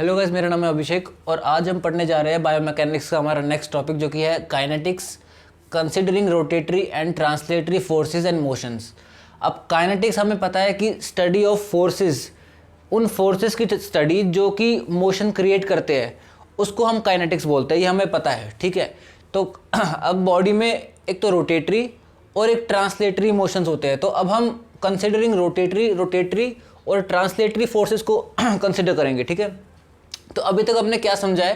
Hello guys, मेरा नाम है अभिषेक और आज हम पढ़ने जा रहे हैं बायोमैकेनिक्स का हमारा नेक्स्ट टॉपिक जो कि है kinetics considering rotatory and translatory forces and motions. अब काइनेटिक्स हमें पता है कि स्टडी ऑफ फोर्सेस, उन फोर्सेस की स्टडी जो कि मोशन क्रिएट करते हैं उसको हम काइनेटिक्स बोलते हैं, ये हमें पता है। ठीक है, तो अब बॉडी में एक तो रोटेटरी और एक ट्रांसलेटरी मोशंस होते हैं। तो अब हम कंसिडरिंग रोटेटरी और ट्रांसलेटरी फोर्सेस को कंसिडर करेंगे। ठीक है, तो अभी तक हमने क्या समझा है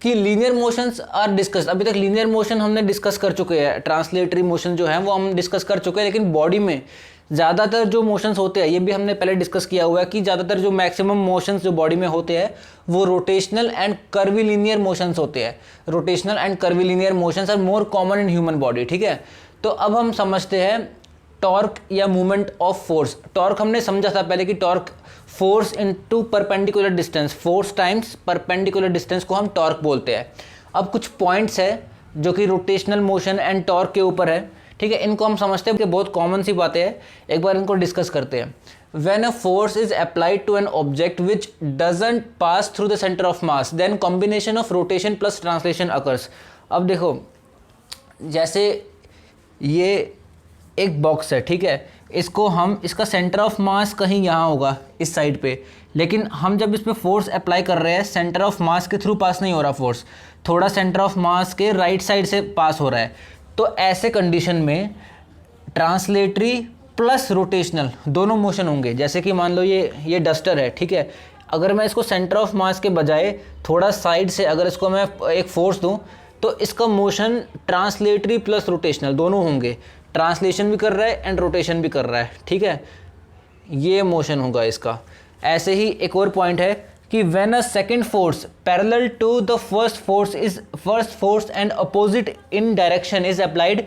कि लीनियर मोशंस आर डिस्कस। अभी तक लीनियर मोशन हमने डिस्कस कर चुके हैं, ट्रांसलेटरी मोशन जो है वो हम डिस्कस कर चुके हैं। लेकिन बॉडी में ज़्यादातर जो मोशंस होते हैं, ये भी हमने पहले डिस्कस किया हुआ है कि ज़्यादातर जो मैक्सिमम मोशंस जो बॉडी में होते हैं वो रोटेशनल एंड कर्वीलिनियर मोशंस होते हैं। Rotational and curvilinear motions are more common in human body. ठीक है, तो अब हम समझते हैं टॉर्क या मूवमेंट ऑफ फोर्स। टॉर्क हमने समझा था पहले कि torque force into perpendicular distance, force times perpendicular distance को हम टॉर्क बोलते हैं। अब कुछ पॉइंट्स है जो कि रोटेशनल मोशन एंड टॉर्क के ऊपर है। ठीक है, इनको हम समझते हैं कि बहुत कॉमन सी बातें हैं, एक बार इनको डिस्कस करते हैं। When a force is applied to an object which doesn't pass through the centre of mass then combination of rotation plus translation occurs. अब देखो, जैसे ये एक बॉक्स है, ठीक है, इसका सेंटर ऑफ मास कहीं यहाँ होगा इस साइड पे, लेकिन हम जब इस पे फोर्स अप्लाई कर रहे हैं सेंटर ऑफ मास के थ्रू पास नहीं हो रहा फोर्स, थोड़ा सेंटर ऑफ मास के राइट साइड से पास हो रहा है। तो ऐसे कंडीशन में ट्रांसलेटरी प्लस रोटेशनल दोनों मोशन होंगे। जैसे कि मान लो ये डस्टर है, ठीक है, अगर मैं इसको सेंटर ऑफ मास के बजाय थोड़ा साइड से अगर इसको मैं एक फोर्स दूँ तो इसका मोशन ट्रांसलेटरी प्लस रोटेशनल दोनों होंगे। ट्रांसलेशन भी कर रहा है एंड रोटेशन भी कर रहा है। ठीक है, ये मोशन होगा इसका। ऐसे ही एक और पॉइंट है कि when a second force parallel to the first force and opposite in direction is applied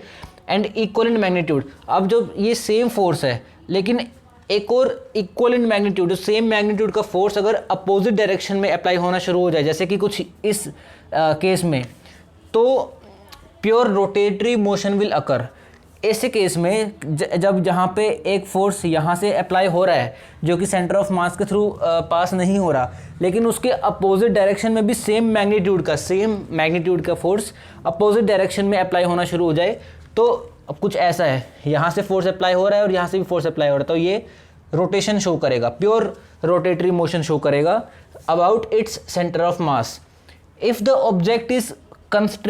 and equal in magnitude. अब जो ये सेम फोर्स है लेकिन एक और इक्वल इन मैग्नीट्यूड, जो सेम मैग्नीट्यूड का फोर्स अगर अपोजिट डायरेक्शन में अप्लाई होना शुरू हो जाए, जैसे कि कुछ इस केस में, तो pure rotatory motion will occur. ऐसे केस में जब जहाँ पे एक फोर्स यहाँ से अप्लाई हो रहा है जो कि सेंटर ऑफ मास के थ्रू पास नहीं हो रहा, लेकिन उसके अपोजिट डायरेक्शन में भी सेम मैग्नीट्यूड का फोर्स अपोजिट डायरेक्शन में अप्लाई होना शुरू हो जाए, तो अब कुछ ऐसा है, यहाँ से फोर्स अप्लाई हो रहा है और यहाँ से भी फोर्स अप्लाई हो रहा है, तो ये रोटेशन शो करेगा, प्योर रोटेटरी मोशन शो करेगा about its centre of mass. If the object is if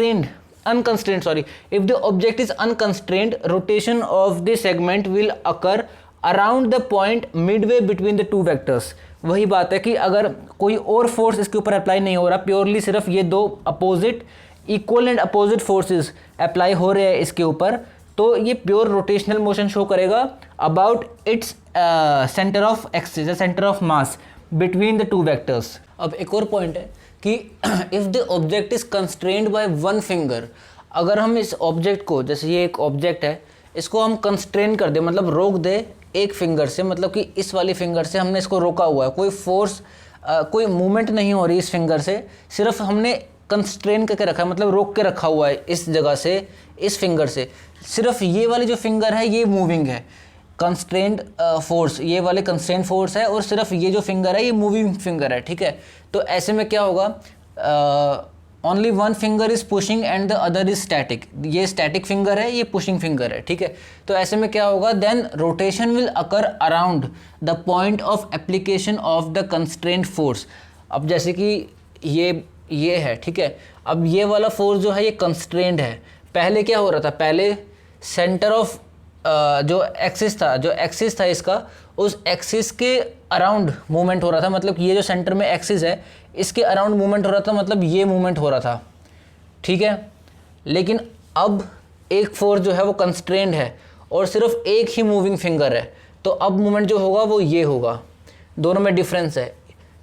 the object is unconstrained, rotation of the segment will occur around the point midway between the two vectors। वही बात है कि अगर कोई और force इसके ऊपर अप्लाई नहीं हो रहा, प्योरली सिर्फ ये दो equal and opposite forces apply हो रहे हैं इसके ऊपर, तो ये प्योर रोटेशनल मोशन शो करेगा about its centre of axis या centre of mass between the two vectors. अब एक और पॉइंट है कि if the object is constrained by one finger, अगर हम इस ऑब्जेक्ट को, जैसे ये एक ऑब्जेक्ट है, इसको हम कंस्ट्रेन कर दे, मतलब रोक दे एक फिंगर से, मतलब कि इस वाली फिंगर से हमने इसको रोका हुआ है, कोई फोर्स कोई मूवमेंट नहीं हो रही इस फिंगर से, सिर्फ हमने कंस्ट्रेन करके रखा है, मतलब रोक के रखा हुआ है इस जगह से, इस फिंगर से। सिर्फ ये वाली जो फिंगर है ये मूविंग है, कंस्ट्रेंड फोर्स, ये वाले कंस्ट्रेंड फोर्स है, और सिर्फ ये जो फिंगर है ये मूविंग फिंगर है। ठीक है, तो ऐसे में क्या होगा, only one finger is pushing and the other is static. ये स्टैटिक फिंगर है, ये पुशिंग फिंगर है। ठीक है, तो ऐसे में क्या होगा, then rotation will occur around the point of application of the constrained force. अब जैसे कि ये है, ठीक है, अब ये वाला फोर्स जो है ये कंस्ट्रेंड है। पहले क्या हो रहा था, पहले सेंटर ऑफ जो एक्सिस था इसका, उस एक्सिस के अराउंड मूवमेंट हो रहा था, मतलब ये जो सेंटर में एक्सिस है इसके अराउंड मूवमेंट हो रहा था, मतलब ये मूवमेंट हो रहा था। ठीक है, लेकिन अब एक फोर्स जो है वो कंस्ट्रेंड है और सिर्फ एक ही मूविंग फिंगर है, तो अब मूवमेंट जो होगा वो ये होगा। दोनों में डिफरेंस है,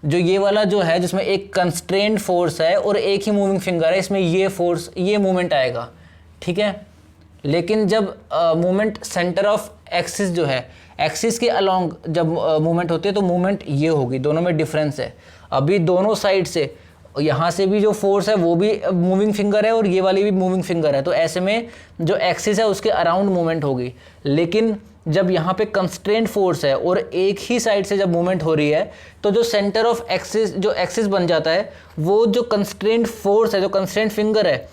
जो ये वाला जो है जिसमें एक कंस्ट्रेंड फोर्स है और एक ही मूविंग फिंगर है, इसमें ये मूवमेंट आएगा। ठीक है, लेकिन जब मूवमेंट सेंटर ऑफ एक्सिस जो है, एक्सिस के अलोंग जब मूवमेंट होती है तो मूवमेंट ये होगी। दोनों में डिफरेंस है। अभी दोनों साइड से, यहाँ से भी जो फोर्स है वो भी मूविंग फिंगर है और ये वाली भी मूविंग फिंगर है, तो ऐसे में जो एक्सिस है उसके अराउंड मूवमेंट होगी। लेकिन जब यहाँ पे कंस्ट्रेंट फोर्स है और एक ही साइड से जब मूवमेंट हो रही है तो जो सेंटर ऑफ एक्सिस जो एक्सिस बन जाता है वो जो कंस्ट्रेंट फोर्स है, जो कंस्ट्रेंट फिंगर है,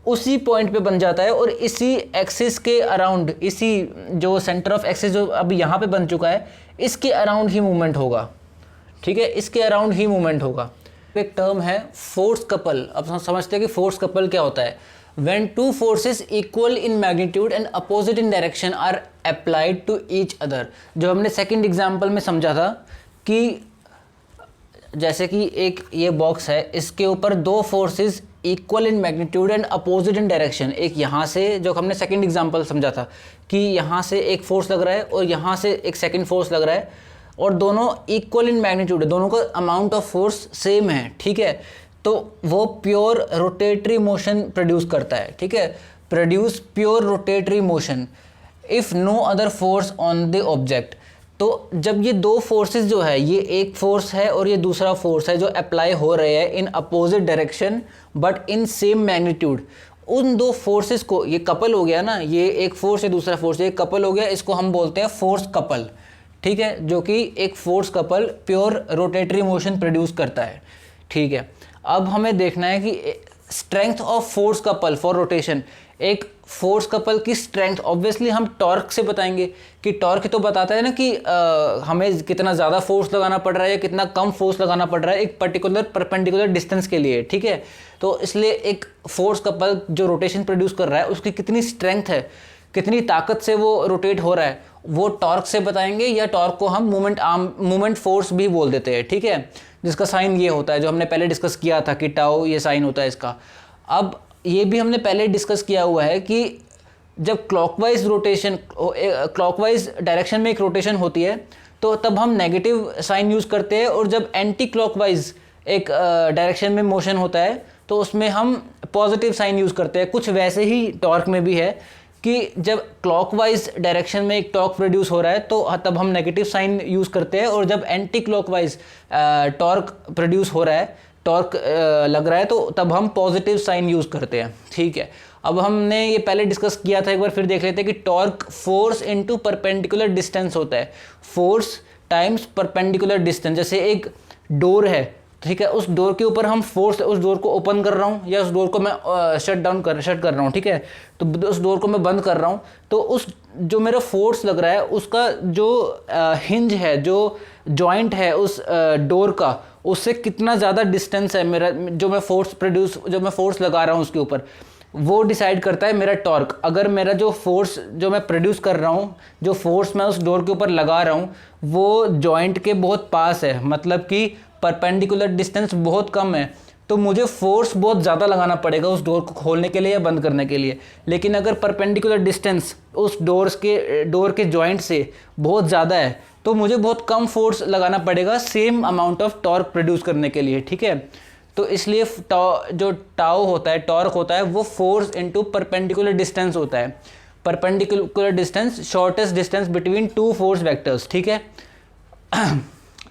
उसी पॉइंट पे बन जाता है और इसी एक्सिस के अराउंड, इसी जो सेंटर ऑफ एक्सिस जो अब यहाँ पे बन चुका है, इसके अराउंड ही मूवमेंट होगा। ठीक है, इसके अराउंड ही मूवमेंट होगा। एक टर्म है फोर्स कपल। अब हम समझते हैं कि फोर्स कपल क्या होता है। When two forces equal in magnitude and opposite in direction are applied to each other, जो हमने सेकंड एग्जाम्पल में समझा था कि जैसे कि एक ये बॉक्स है, इसके ऊपर दो forces equal in magnitude and opposite in direction, एक यहाँ से, जो हमने सेकंड एग्जाम्पल समझा था कि यहाँ से एक फोर्स लग रहा है और यहाँ से एक सेकंड फोर्स लग रहा है और दोनों इक्वल इन मैग्नीट्यूड है, दोनों का अमाउंट ऑफ फोर्स सेम है। ठीक है, तो वो प्योर रोटेटरी मोशन प्रोड्यूस करता है। ठीक है, produce pure rotatory motion if no other force on the object. तो जब ये दो फोर्सेस जो है, ये एक फोर्स है और ये दूसरा फोर्स है जो अप्लाई हो रहे हैं in opposite direction but in same magnitude, उन दो फोर्सेस को, ये कपल हो गया ना, ये एक फोर्स है दूसरा फोर्स, ये कपल हो गया, इसको हम बोलते हैं फोर्स कपल। ठीक है, जो कि एक force couple pure rotatory motion produce करता है। ठीक है, अब हमें देखना है कि strength of force couple for rotation. एक फोर्स कपल की स्ट्रेंथ ऑब्वियसली हम टॉर्क से बताएंगे कि टॉर्क तो बताता है ना कि हमें कितना ज़्यादा फोर्स लगाना पड़ रहा है या कितना कम फोर्स लगाना पड़ रहा है एक पर्टिकुलर परपेंडिकुलर डिस्टेंस के लिए। ठीक है, तो इसलिए एक फोर्स कपल जो रोटेशन प्रोड्यूस कर रहा है उसकी कितनी स्ट्रेंथ है, कितनी ताकत से वो रोटेट हो रहा है, वो टॉर्क से बताएंगे, या टॉर्क को हम मूवमेंट फोर्स भी बोल देते हैं। ठीक है, जिसका साइन ये होता है, जो हमने पहले डिस्कस किया था कि टाउ ये साइन होता है इसका। अब ये भी हमने पहले डिस्कस किया हुआ है कि जब क्लॉकवाइज रोटेशन, क्लॉकवाइज डायरेक्शन में एक रोटेशन होती है तो तब हम नेगेटिव साइन यूज़ करते हैं, और जब एंटी क्लॉकवाइज एक डायरेक्शन में मोशन होता है तो उसमें हम पॉजिटिव साइन यूज़ करते हैं। कुछ वैसे ही टॉर्क में भी है कि जब क्लॉकवाइज डायरेक्शन में एक टॉर्क प्रोड्यूस हो रहा है तो तब हम नेगेटिव साइन यूज़ करते हैं, और जब एंटी क्लॉकवाइज टॉर्क प्रोड्यूस हो रहा है, टॉर्क लग रहा है, तो तब हम पॉजिटिव साइन यूज़ करते हैं। ठीक है, अब हमने ये पहले डिस्कस किया था, एक बार फिर देख लेते हैं कि torque force into perpendicular distance होता है। Force times perpendicular distance. जैसे एक डोर है, ठीक है, उस डोर के ऊपर हम फोर्स, उस डोर को ओपन कर रहा हूँ या उस डोर को मैं शट कर रहा हूँ। ठीक है, तो उस डोर को मैं बंद कर रहा हूँ, तो उस जो मेरा फोर्स लग रहा है उसका जो हिंज है, जो जॉइंट है उस डोर का, उससे कितना ज़्यादा डिस्टेंस है मेरा, जो मैं फोर्स लगा रहा हूँ उसके ऊपर, वो डिसाइड करता है मेरा टॉर्क। अगर मेरा जो फोर्स जो मैं प्रोड्यूस कर रहा हूँ, जो फोर्स मैं उस डोर के ऊपर लगा रहा हूँ, वो जॉइंट के बहुत पास है, मतलब कि परपेंडिकुलर डिस्टेंस बहुत कम है, तो मुझे फोर्स बहुत ज़्यादा लगाना पड़ेगा उस डोर को खोलने के लिए या बंद करने के लिए। लेकिन अगर परपेंडिकुलर डिस्टेंस उस डोर के जॉइंट से बहुत ज़्यादा है तो मुझे बहुत कम फोर्स लगाना पड़ेगा same amount of torque produce करने के लिए। ठीक है, तो इसलिए जो टाउ होता है, टॉर्क होता है, वो फोर्स इनटू परपेंडिकुलर डिस्टेंस होता है। Perpendicular distance, shortest distance between two force vectors. ठीक है,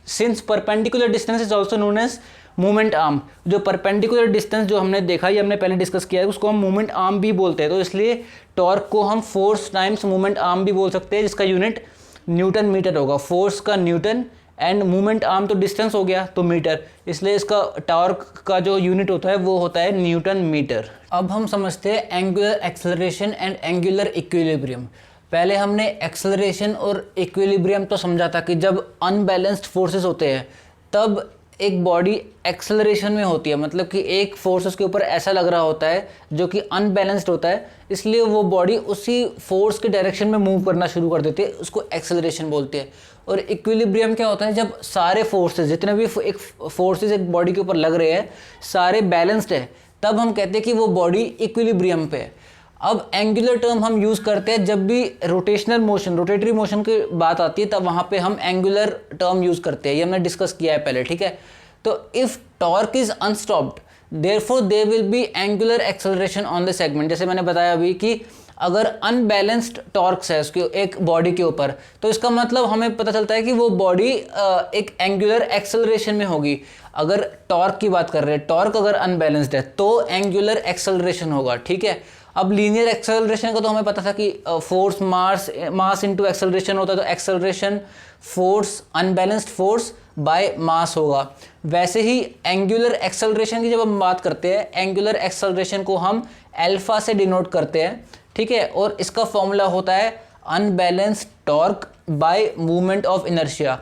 since perpendicular distance is also known as movement arm. जो परपेंडिकुलर डिस्टेंस जो हमने देखा, ये हमने पहले डिस्कस किया है, उसको हम मूवमेंट आर्म भी बोलते हैं। तो इसलिए टॉर्क को हम फोर्स टाइम्स मूवमेंट आर्म भी बोल सकते हैं, जिसका यूनिट न्यूटन मीटर होगा। फोर्स का न्यूटन एंड मूवमेंट आर्म तो डिस्टेंस हो गया तो मीटर, इसलिए इसका टॉर्क का जो यूनिट होता है वो होता है न्यूटन मीटर। अब हम समझते हैं angular acceleration and angular equilibrium. पहले हमने एक्सेलरेशन और इक्विलिब्रियम तो समझा था कि जब अनबैलेंस्ड फोर्सेस होते हैं तब एक बॉडी एक्सेलरेशन में होती है, मतलब कि एक फोर्स उसके ऊपर ऐसा लग रहा होता है जो कि अनबैलेंस्ड होता है, इसलिए वो बॉडी उसी फोर्स के डायरेक्शन में मूव करना शुरू कर देती है, उसको एक्सेलरेशन बोलते हैं। और इक्विलिब्रियम क्या होता है, जब सारे फोर्सेस, जितने भी एक फोर्सेस एक बॉडी के ऊपर लग रहे हैं, सारे बैलेंस्ड है, तब हम कहते हैं कि वो बॉडी इक्विलिब्रियम पे है। अब एंगुलर टर्म हम यूज़ करते हैं जब भी रोटेशनल मोशन, रोटेटरी मोशन की बात आती है, तब वहाँ पे हम एंगुलर टर्म यूज़ करते हैं। ये हमने डिस्कस किया है पहले। ठीक है, तो if torque is unstopped therefore there will be angular acceleration on the segment. जैसे मैंने बताया अभी कि अगर अनबैलेंस्ड टॉर्क्स है उसके एक बॉडी के ऊपर, तो इसका मतलब हमें पता चलता है कि वो बॉडी एक एंगुलर एक्सेलरेशन में होगी। अगर टॉर्क की बात कर रहे हैं, टॉर्क अगर अनबैलेंस्ड है तो एंगुलर एक्सेलरेशन होगा। ठीक है, अब लीनियर एक्सेलरेशन का तो हमें पता था कि फोर्स मास इनटू एक्सेलरेशन होता है, तो acceleration force unbalanced force by mass होगा। वैसे ही एंगुलर एक्सेलरेशन की जब हम बात करते हैं, एंगुलर एक्सेलरेशन को हम अल्फा से डिनोट करते हैं, ठीक है, और इसका फॉर्मूला होता है unbalanced torque bye movement of inertia.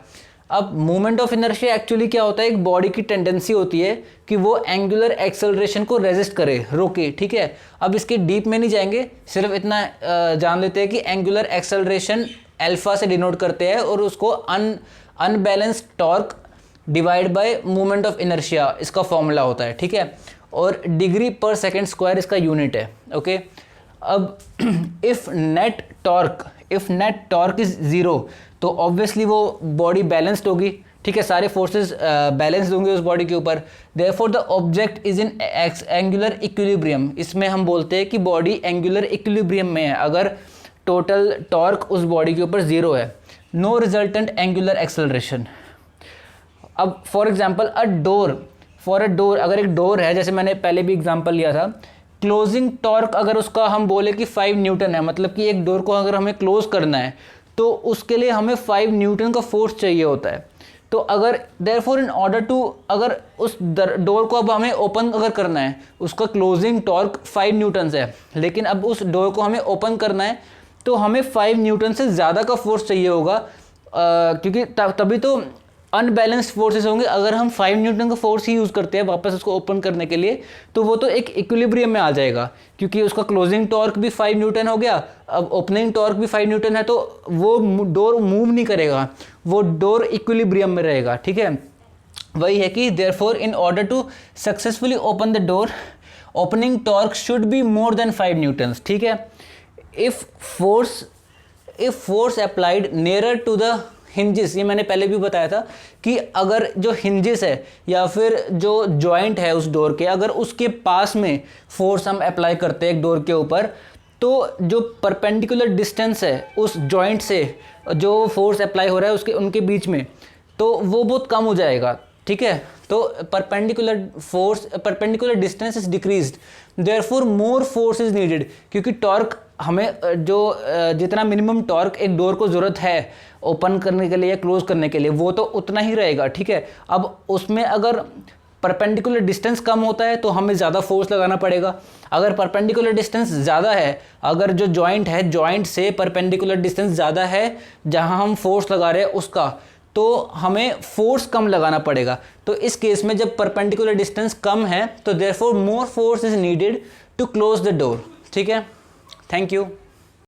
अब मूवमेंट ऑफ इनर्शिया एक्चुअली क्या होता है, एक बॉडी की टेंडेंसी होती है कि वो एंगुलर एक्सेलरेशन को रेजिस्ट करे, रोके, ठीक है। अब इसके डीप में नहीं जाएंगे, सिर्फ इतना जान लेते हैं कि एंगुलर एक्सेलरेशन अल्फा से डिनोट करते हैं और उसको unbalanced torque divide by movement of inertia इसका फॉर्मूला होता है, ठीक है, और डिग्री पर सेकेंड स्क्वायर इसका यूनिट है, ओके। अब if net torque is zero तो ऑब्वियसली वो बॉडी बैलेंस्ड होगी, ठीक है, सारे फोर्सेस बैलेंस्ड होंगे उस बॉडी के ऊपर। Therefore the object is in angular equilibrium. इसमें हम बोलते हैं कि बॉडी एंगुलर इक्विलिब्रियम में है अगर टोटल टॉर्क उस बॉडी के ऊपर ज़ीरो है। No resultant angular acceleration. अब फॉर एग्जांपल अ डोर, अगर एक डोर है, जैसे मैंने पहले भी एग्जांपल लिया था, क्लोजिंग टॉर्क अगर उसका हम बोले कि 5 न्यूटन है, मतलब कि एक डोर को अगर हमें क्लोज करना है तो उसके लिए हमें 5 न्यूटन का फोर्स चाहिए होता है। तो अगर देयरफॉर इन ऑर्डर टू, अगर उस डोर को अब हमें ओपन अगर करना है, उसका क्लोजिंग टॉर्क 5 न्यूटन है, लेकिन अब उस डोर को हमें ओपन करना है तो हमें 5 न्यूटन से ज़्यादा का फोर्स चाहिए होगा, क्योंकि तभी तो अनबैलेंस्ड फोर्सेस होंगे। अगर हम 5 न्यूटन का फोर्स ही यूज़ करते हैं वापस उसको ओपन करने के लिए, तो वो तो एक इक्विलिब्रियम में आ जाएगा, क्योंकि उसका क्लोजिंग टॉर्क भी 5 न्यूटन हो गया, अब ओपनिंग टॉर्क भी 5 न्यूटन है, तो वो डोर मूव नहीं करेगा, वो डोर इक्विलिब्रियम में रहेगा, ठीक है। वही है कि therefore in order to successfully open the door, opening torque should be more than 5 newton, ठीक है। If force applied nearer to the hinges, ये मैंने पहले भी बताया था कि अगर जो हिंजेस है या फिर जो जॉइंट है उस डोर के, अगर उसके पास में फोर्स हम अप्लाई करते हैं एक डोर के ऊपर, तो जो परपेंडिकुलर डिस्टेंस है उस जॉइंट से जो फोर्स अप्लाई हो रहा है उसके उनके बीच में, तो वो बहुत कम हो जाएगा, ठीक है। तो perpendicular distance is decreased, therefore more force is needed, क्योंकि टॉर्क हमें जो जितना मिनिमम टॉर्क एक डोर को ज़रूरत है ओपन करने के लिए या क्लोज करने के लिए, वो तो उतना ही रहेगा, ठीक है। अब उसमें अगर परपेंडिकुलर डिस्टेंस कम होता है तो हमें ज़्यादा फोर्स लगाना पड़ेगा। अगर परपेंडिकुलर डिस्टेंस ज़्यादा है, अगर जो जॉइंट है जॉइंट से परपेंडिकुलर डिस्टेंस ज़्यादा है जहाँ हम फोर्स लगा रहे हैं उसका, तो हमें फोर्स कम लगाना पड़ेगा। तो इस केस में जब परपेंडिकुलर डिस्टेंस कम है तो therefore more force is needed to close the door, ठीक है। Thank you.